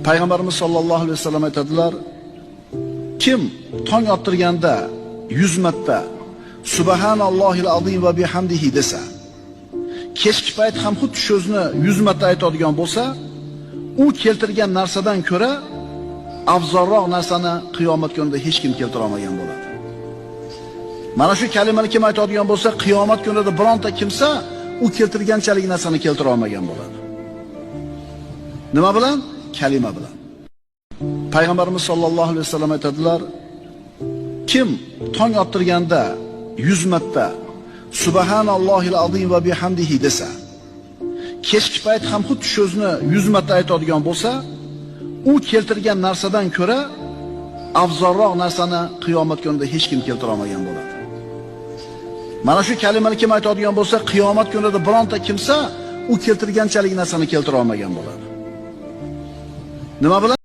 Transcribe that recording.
Payg'ambarimiz sollallohu alayhi vasallam aytadilar, kim tong ottirganda 100 marta Subhanallohil azim va bihamdihi desa, kechki payt ham xuddi shu so'zni 100 marta aytadigan bo'lsa, u keltirgan narsadan ko'ra afzalroq narsani qiyomat kunida hech kim keltira olmagan bo'ladi. Mana shu kalimani kim aytadigan bo'lsa, qiyomat kunida bironta kimsa u keltirganchalik narsani keltira olmagan bo'ladi. Nima bilan? Kalima bilan. Payg'ambarimiz sollallohu alayhi vasallam aytadilar, kim tong ottirganda 100 marta Subhanallohil azim va bihamdihi desa, kechki payt ham xuddi shu so'zni 100 marta aytadigan bo'lsa, u keltirgan narsadan ko'ra afzalroq narsani qiyomat kunida hech kim keltira olmagan bo'ladi. Mana shu kalimani kim aytadigan bo'lsa, qiyomat kunida bironta kimsa u keltirganchalik narsani keltira olmagan bo'ladi. Nima bilan?